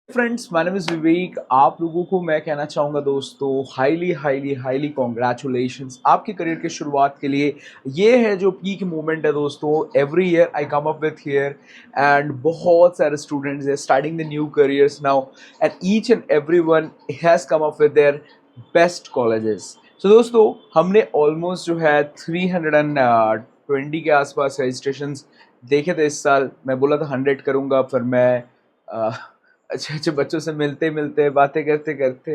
Friends, my name is विवेक। आप लोगों को मैं कहना चाहूँगा दोस्तों, हाईली हाईली हाईली कॉन्ग्रेचुलेशंस आपके करियर की शुरुआत के लिए। ये है जो पीक मोमेंट है दोस्तों। Every year I come up with here and बहुत सारे स्टूडेंट्स है starting the new careers now and each and every one has come up with their best colleges. So दोस्तों, हमने ऑलमोस्ट जो है 320 के आसपास रजिस्ट्रेशंस देखे थे इस साल। मैं बोला था 100 करूँगा, फिर मैं अच्छे अच्छे बच्चों से मिलते मिलते बातें करते करते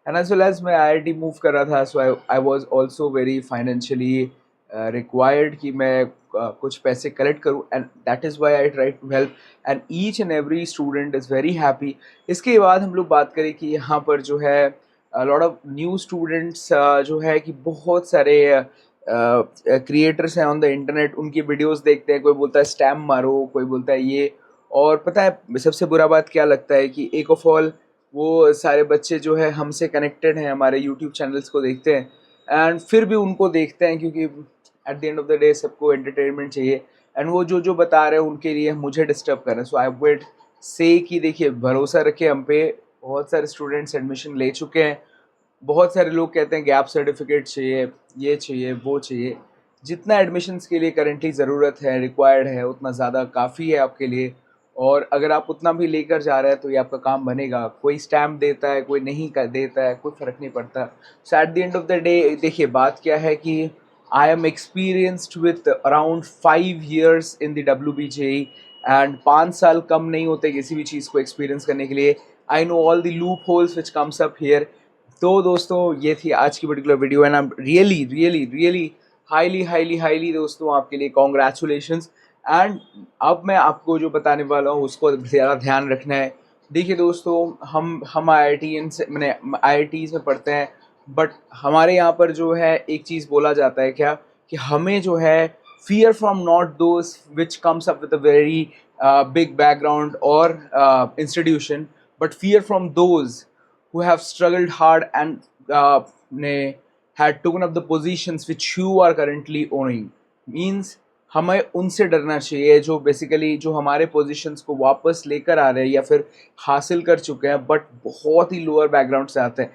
एंड एज वेल एज मैं आईआईटी मूव कर रहा था, so I was also very financially required कि मैं कुछ पैसे कलेक्ट करूं and that is why I try to help and each and every student is very happy. इसके बाद हम लोग बात करें कि यहाँ पर जो है लॉट ऑफ न्यू स्टूडेंट्स जो है कि बहुत सारे क्रिएटर्स हैं ऑन द इंटरनेट, उनकी वीडियोस देखते हैं। कोई बोलता है स्टैम मारो, कोई बोलता है ये। और पता है सबसे बुरा बात क्या लगता है कि एक ऑफ ऑल वो सारे बच्चे जो है हमसे कनेक्टेड हैं, हमारे यूट्यूब चैनल्स को देखते हैं एंड फिर भी उनको देखते हैं क्योंकि eight the end of the day सबको एंटरटेनमेंट चाहिए एंड वो जो जो बता रहे हैं उनके लिए मुझे डिस्टर्ब कर रहे हैं। सो आई वुड से कि देखिए, भरोसा रखे हम पे। बहुत सारे स्टूडेंट्स एडमिशन ले चुके हैं। बहुत सारे लोग कहते हैं गैप सर्टिफिकेट चाहिए, ये चाहिए, वो चाहिए। जितना एडमिशन्स के लिए करेंटली ज़रूरत है, रिक्वायर्ड है, उतना ज़्यादा काफ़ी है आपके लिए। और अगर आप उतना भी लेकर जा रहे हैं तो ये आपका काम बनेगा। कोई स्टैम्प देता है, कोई नहीं कर देता है, कोई फ़र्क नहीं पड़ता। So at the end of the day देखिए, बात क्या है कि I am experienced with around 5 years in the WBJE and 5 साल कम नहीं होते किसी भी चीज़ को एक्सपीरियंस करने के लिए। I know all the loop holes which comes up here. तो दोस्तों, ये थी आज की particular video and I am really really really highly highly highly दोस्तों आपके लिए कॉन्ग्रेचुलेशंस। एंड अब मैं आपको जो बताने वाला हूँ उसको ज़्यादा ध्यान रखना है। देखिए दोस्तों, हम IIT से मैंने IITs में पढ़ते हैं, बट हमारे यहाँ पर जो है एक चीज़ बोला जाता है क्या कि हमें जो है fear from not those which comes up with a very big background और institution, but fear from those who have struggled hard and had taken up the positions which you are currently owning. Means हमें उनसे डरना चाहिए जो basically जो हमारे positions को वापस लेकर आ रहे हैं या फिर हासिल कर चुके हैं, बट बहुत ही लोअर बैकग्राउंड से आते हैं।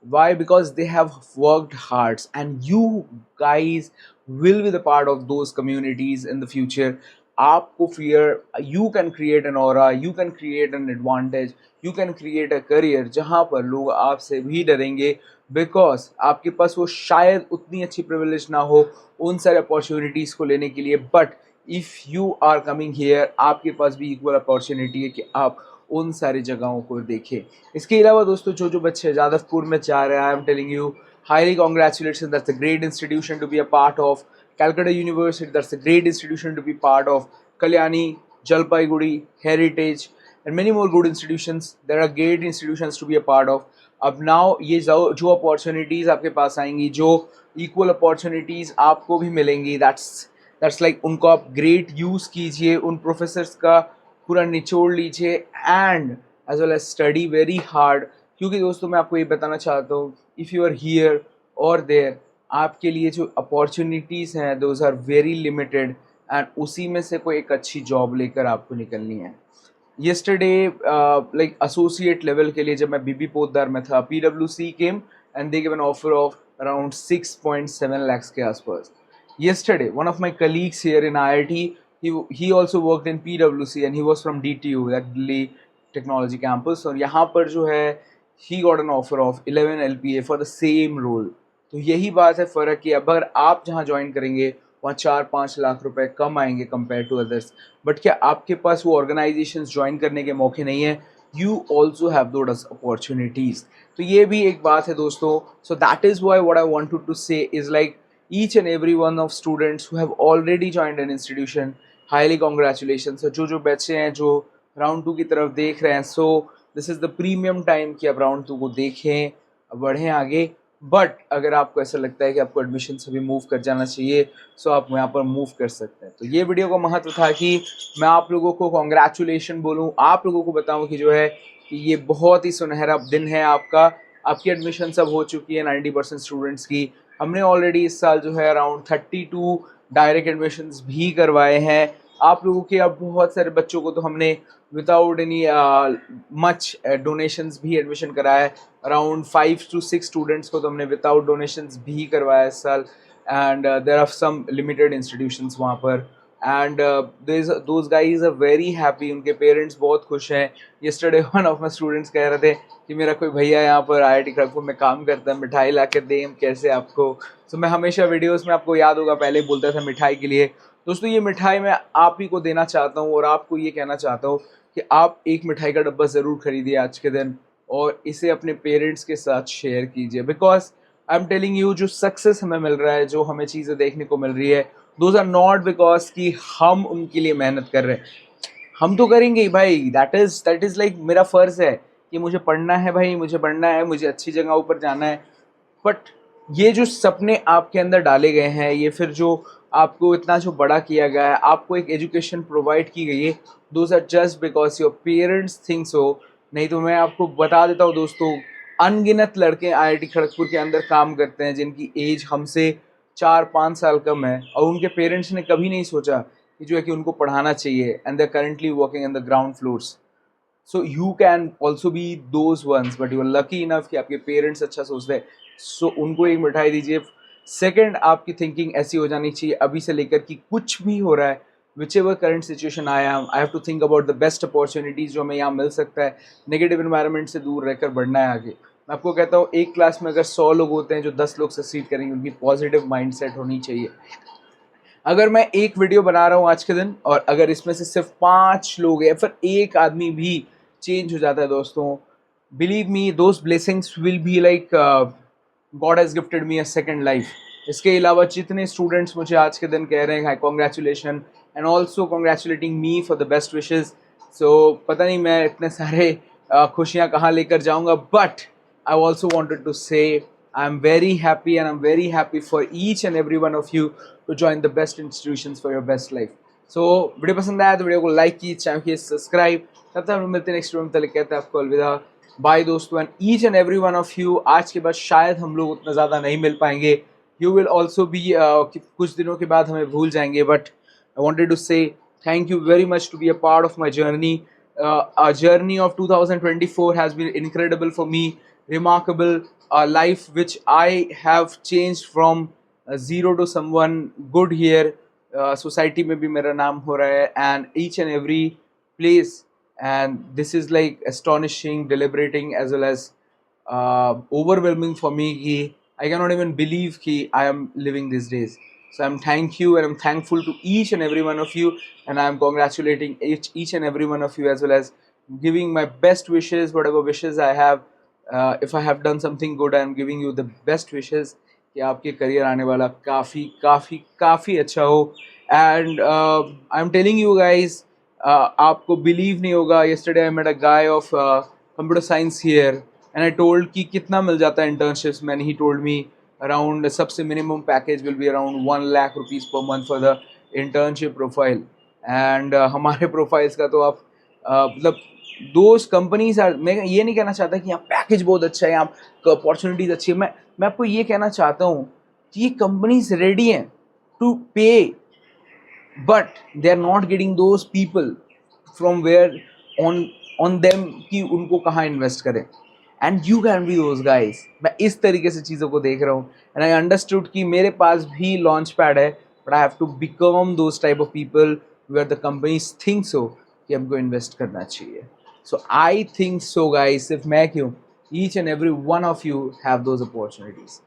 Why because they have worked hard and you guys will be the part of those communities in the future. आपको fear, you can create an aura, you can create an advantage, you can create a career जहाँ पर लोग आपसे भी डरेंगे because आपके पास वो शायद उतनी अच्छी प्रिविलेज ना हो उन सारे अपॉर्चुनिटीज़ को लेने के लिए, but if you are coming here आपके पास भी इक्वल अपॉर्चुनिटी है कि आप उन सारी जगहों को देखें। इसके अलावा दोस्तों, जो जो बच्चे जादवपुर में चाह रहे हैं, I am telling you highly congratulations, that's a great institution to be a part of. Calcutta University, that's a great institution to be part of. Kalyani, Jalpaiguri, Heritage, and many more good institutions. There are great institutions to be a part of. अब now ये जो opportunities आपके पास आएंगी, जो equal opportunities आपको भी मिलेंगी, that's like उनको आप ग्रेट यूज़ कीजिए, उन प्रोफेसर्स का पूरा निचोड़ लीजिए and as well as study very hard. क्योंकि दोस्तों, मैं आपको ये बताना चाहता हूँ, इफ़ यू आर हियर और देयर, आपके लिए जो अपॉर्चुनिटीज़ हैं those are very limited and उसी में से कोई एक अच्छी जॉब लेकर आपको निकलनी है। येस्टरडे लाइक एसोसिएट लेवल के लिए जब मैं बीबी पोद्दार में था, PwC came and they give an offer of around 6.7 lakhs के आसपास। Yesterday, one of my colleagues here in IIT, he also worked in PwC and he was from DTU, that Delhi Technology Campus, और यहाँ पर जो है he got an offer of 11 LPA for the same role। तो यही बात है फ़र्क कि अगर आप जहाँ ज्वाइन करेंगे वहाँ 4-5 लाख रुपए कम आएंगे कंपेयर टू अदर्स, बट क्या आपके पास वो ऑर्गेनाइजेशंस ज्वाइन करने के मौके नहीं है? You also have those opportunities. तो ये भी एक बात है दोस्तों। So that is why what I wanted to say is like each and every one of students who have already joined an institution, highly congratulations। जो जो बच्चे हैं जो राउंड 2 की तरफ देख रहे हैं, so this is the premium time कि आप राउंड 2 को देखें, बढ़ें आगे। बट अगर आपको ऐसा लगता है कि आपको एडमिशन से भी मूव कर जाना चाहिए, सो आप यहाँ पर मूव कर सकते हैं। तो ये वीडियो का महत्व था कि मैं आप लोगों को कॉन्ग्रेचुलेशन बोलूँ, आप लोगों को बताऊँ कि जो है कि ये बहुत ही सुनहरा दिन है आपका। आपकी एडमिशन सब हो चुकी है 90% स्टूडेंट्स की। हमने ऑलरेडी इस साल जो है अराउंड 32 डायरेक्ट एडमिशन्स भी करवाए हैं। आप लोगों के अब बहुत सारे बच्चों को तो हमने विदाउट एनी मच डोनेशंस भी एडमिशन कराया है। अराउंड 5 to 6 स्टूडेंट्स को तो हमने विदाउट डोनेशंस भी करवाया इस साल। And there are some limited institutions वहाँ पर। And those guys are very happy, उनके पेरेंट्स बहुत खुश हैं। Yesterday one of my students कह रहे थे कि मेरा कोई भैया यहाँ पर IIT खड़गपुर में काम करता है, मिठाई ला के दें कैसे आपको। तो मैं हमेशा वीडियोस में, आपको याद होगा पहले बोलता था मिठाई के लिए। दोस्तों ये मिठाई मैं आप ही को देना चाहता हूँ और आपको ये कहना चाहता हूँ कि आप एक मिठाई का डब्बा ज़रूर खरीदिए आज के दिन और इसे अपने पेरेंट्स के साथ शेयर कीजिए। Because I am telling you, जो सक्सेस हमें मिल रहा है, जो हमें चीज़ें देखने को मिल रही है, दोज आर नॉट बिकॉज कि हम उनके लिए मेहनत कर रहे हैं। हम तो करेंगे ही भाई, दैट इज़ लाइक मेरा फ़र्ज़ है कि मुझे पढ़ना है भाई, मुझे पढ़ना है, मुझे अच्छी जगहों पर जाना है। बट ये जो सपने आपके अंदर डाले गए हैं, ये फिर जो आपको इतना जो बड़ा किया गया है, आपको एक एजुकेशन प्रोवाइड की गई है, those are just because your parents think so. नहीं तो मैं आपको बता देता हूँ दोस्तों, अनगिनत लड़के IIT खड़गपुर के अंदर काम करते हैं जिनकी एज हमसे 4-5 साल कम है और उनके पेरेंट्स ने कभी नहीं सोचा कि जो है कि उनको पढ़ाना चाहिए। And they are currently working in the ground floors. So you can also be those ones, but you are lucky enough कि आपके पेरेंट्स अच्छा सोचते हैं। सो उनको एक मिठाई दीजिए। सेकंड, आपकी थिंकिंग ऐसी हो जानी चाहिए अभी से लेकर कि कुछ भी हो रहा है, विच एवर करंट सिचुएशन आया, I have to think about the best opportunities जो हमें यहाँ मिल सकता है। नेगेटिव इन्वायरमेंट से दूर रहकर बढ़ना है आगे। मैं आपको कहता हूँ, एक क्लास में अगर 100 लोग होते हैं जो 10 लोग सक्सीड करेंगे, उनकी पॉजिटिव माइंडसेट होनी चाहिए। अगर मैं एक वीडियो बना रहा हूँ आज के दिन और अगर इसमें से सिर्फ 5 लोग या फिर एक आदमी भी चेंज हो जाता है दोस्तों, believe me, those blessings will be like God has gifted me a second life. इसके अलावा जितने स्टूडेंट्स मुझे आज के दिन कह रहे हैं congratulation and also congratulating me for the best wishes. So पता नहीं मैं इतने सारे खुशियाँ कहाँ लेकर जाऊँगा, but I also wanted to say I'm very happy and I'm very happy for each and every one of you to join the best institutions for your best life. So video पसंद आया तो video को like कीजिए, channel की subscribe. तब तक हम मिलते हैं नेक्स्ट वीडियो में, तब तक कहते हैं आपको अलविदा। बाय दोस्तों, and each and every one of you. आज के बाद शायद हम लोग उतना ज़्यादा नहीं मिल पाएंगे, यू विल ऑल्सो बी कुछ दिनों के बाद हमें भूल जाएंगे, बट आई वॉन्टेड टू से thank you very much to be a part of my journey. A journey of 2024 has been incredible for me, remarkable, a life which I have changed from zero to someone good here. Society में भी मेरा नाम हो रहा है and each and every place, and this is like astonishing, deliberating as well as overwhelming for me कि I cannot even believe कि I am living these days. So I'm thank you and I'm thankful to each and every one of you, and I'm congratulating each and every one of you as well as giving my best wishes, whatever wishes I have. If I have done something good, I'm giving you the best wishes कि आपके career आने वाला काफ़ी काफ़ी काफ़ी अच्छा हो। And I'm telling you guys, आपको बिलीव नहीं होगा, yesterday I met a guy of computer science here and I told कि कितना मिल जाता है internships में, and he told me around सबसे minimum package will be around 1 lakh rupees per month for the internship profile. And हमारे profiles का तो आप मतलब दोस्त कंपनीज आर, मैं ये नहीं कहना चाहता कि यहाँ पैकेज बहुत अच्छा है, यहाँ अपॉर्चुनिटीज अच्छी है। मैं आपको ये कहना चाहता हूँ कि ये कंपनीज रेडी हैं to pay, but they are not getting those people from where on them कि उनको कहाँ इन्वेस्ट करें। And you can be those guys. मैं इस तरीके से चीज़ों को देख रहा हूँ एंड आई अंडरस्टूड कि मेरे पास भी लॉन्च पैड है, but I have to become those type of people where the companies think so कि हमको इन्वेस्ट करना चाहिए। So I think so guys, सिर्फ मैं क्यों, each and every one of you have those opportunities.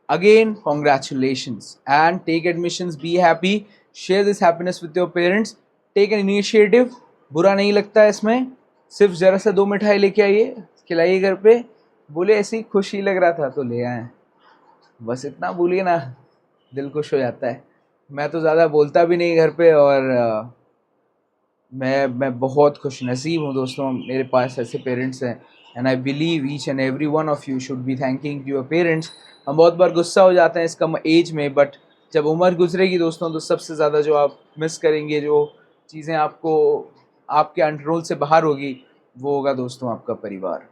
Again, congratulations and take admissions, be happy, share this happiness with your parents, take an initiative, बुरा नहीं लगता है इसमें, सिर्फ ज़रा सा 2 मिठाई लेके आइए, खिलाइए घर पे, बोले ऐसे ही खुशी लग रहा था तो ले आए, बस इतना बोलिए ना, दिल खुश हो जाता है। मैं तो ज़्यादा बोलता भी नहीं घर पे, और मैं बहुत खुश नसीब हूँ दोस्तों, मेरे पास ऐसे पेरेंट्स हैं। And I believe each and every one of you should be thanking your parents. हम बहुत बार गुस्सा हो जाते हैं इस कम एज में, बट जब उम्र गुजरेगी दोस्तों तो सबसे ज़्यादा जो आप मिस करेंगे, जो चीज़ें आपको आपके कंट्रोल से बाहर होगी, वो होगा दोस्तों आपका परिवार।